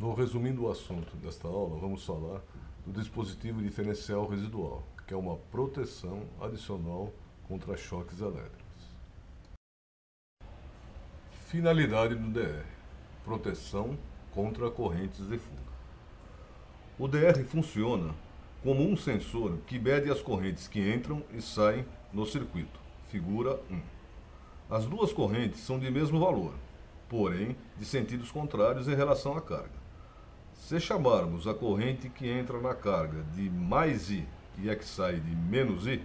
No resumindo o assunto desta aula, vamos falar do dispositivo diferencial residual, que é uma proteção adicional contra choques elétricos. Finalidade do DR: proteção contra correntes de fuga. O DR funciona como um sensor que mede as correntes que entram e saem no circuito. Figura 1. As duas correntes são de mesmo valor, porém de sentidos contrários em relação à carga. Se chamarmos a corrente que entra na carga de mais I e a que sai de menos I,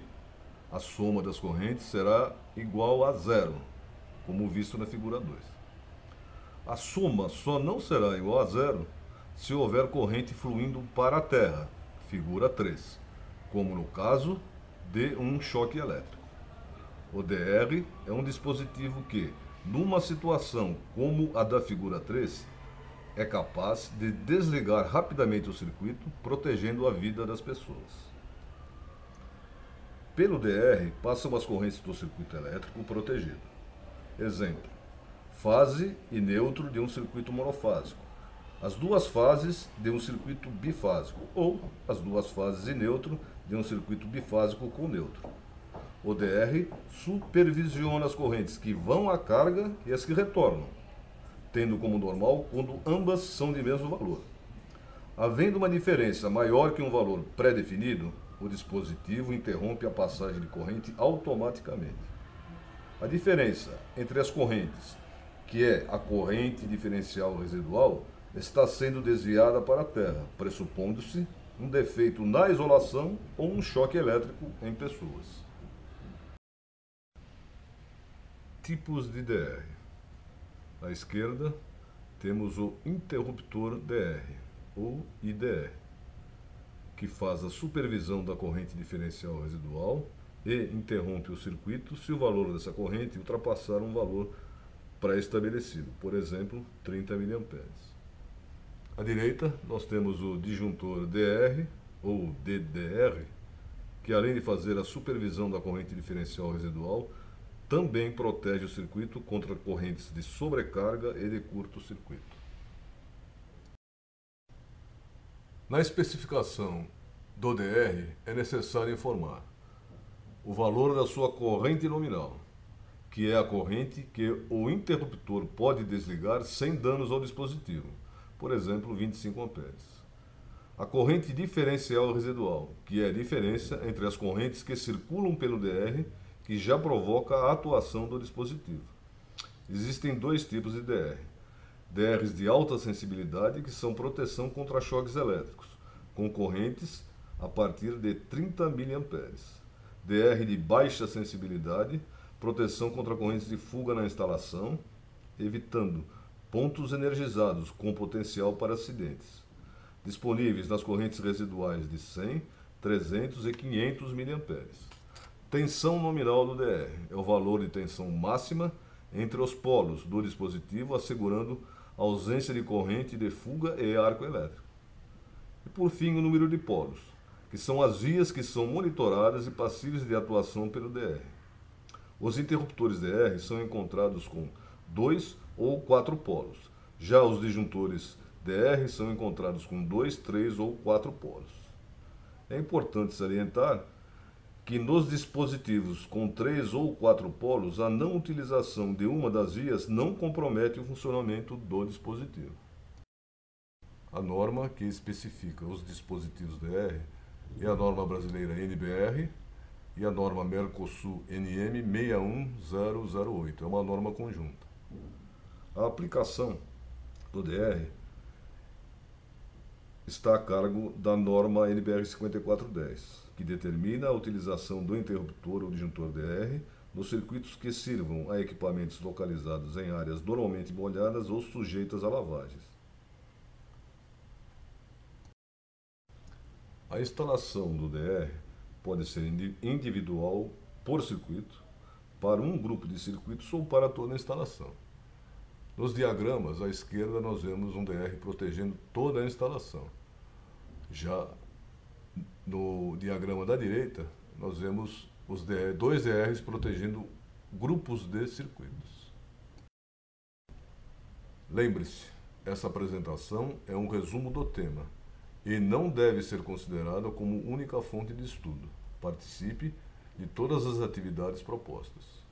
a soma das correntes será igual a zero, como visto na figura 2. A soma só não será igual a zero se houver corrente fluindo para a Terra, figura 3, como no caso de um choque elétrico. O DR é um dispositivo que, numa situação como a da figura 3, é capaz de desligar rapidamente o circuito, protegendo a vida das pessoas. Pelo DR passam as correntes do circuito elétrico protegido. Exemplo: fase e neutro de um circuito monofásico, as duas fases de um circuito bifásico ou as duas fases e neutro de um circuito bifásico com neutro. O DR supervisiona as correntes que vão à carga e as que retornam, tendo como normal quando ambas são de mesmo valor. Havendo uma diferença maior que um valor pré-definido, o dispositivo interrompe a passagem de corrente automaticamente. A diferença entre as correntes, que é a corrente diferencial residual, está sendo desviada para a Terra, pressupondo-se um defeito na isolação ou um choque elétrico em pessoas. Tipos de DR. À esquerda, temos o interruptor DR, ou IDR, que faz a supervisão da corrente diferencial residual e interrompe o circuito se o valor dessa corrente ultrapassar um valor pré-estabelecido, por exemplo, 30 mA. À direita, nós temos o disjuntor DR, ou DDR, que além de fazer a supervisão da corrente diferencial residual, também protege o circuito contra correntes de sobrecarga e de curto-circuito. Na especificação do DR é necessário informar o valor da sua corrente nominal, que é a corrente que o interruptor pode desligar sem danos ao dispositivo, por exemplo, 25 amperes. A corrente diferencial residual, que é a diferença entre as correntes que circulam pelo DR, que já provoca a atuação do dispositivo. Existem dois tipos de DR. DRs de alta sensibilidade, que são proteção contra choques elétricos, com correntes a partir de 30 mA. DR de baixa sensibilidade, proteção contra correntes de fuga na instalação, evitando pontos energizados com potencial para acidentes. Disponíveis nas correntes residuais de 100, 300 e 500 mA. Tensão nominal do DR é o valor de tensão máxima entre os polos do dispositivo, assegurando a ausência de corrente de fuga e arco elétrico. E por fim, o número de polos, que são as vias que são monitoradas e passíveis de atuação pelo DR. Os interruptores DR são encontrados com 2 ou 4 polos. Já os disjuntores DR são encontrados com 2, 3 ou 4 polos. É importante salientar que nos dispositivos com 3 ou 4 polos, a não utilização de uma das vias não compromete o funcionamento do dispositivo. A norma que especifica os dispositivos DR é a norma brasileira NBR e a norma Mercosul NM 61008, é uma norma conjunta. A aplicação do DR está a cargo da norma NBR 5410, que determina a utilização do interruptor ou disjuntor DR nos circuitos que sirvam a equipamentos localizados em áreas normalmente molhadas ou sujeitas a lavagens. A instalação do DR pode ser individual por circuito, para um grupo de circuitos ou para toda a instalação. Nos diagramas, à esquerda, nós vemos um DR protegendo toda a instalação. Já no diagrama da direita, nós vemos dois DRs protegendo grupos de circuitos. Lembre-se, essa apresentação é um resumo do tema e não deve ser considerada como única fonte de estudo. Participe de todas as atividades propostas.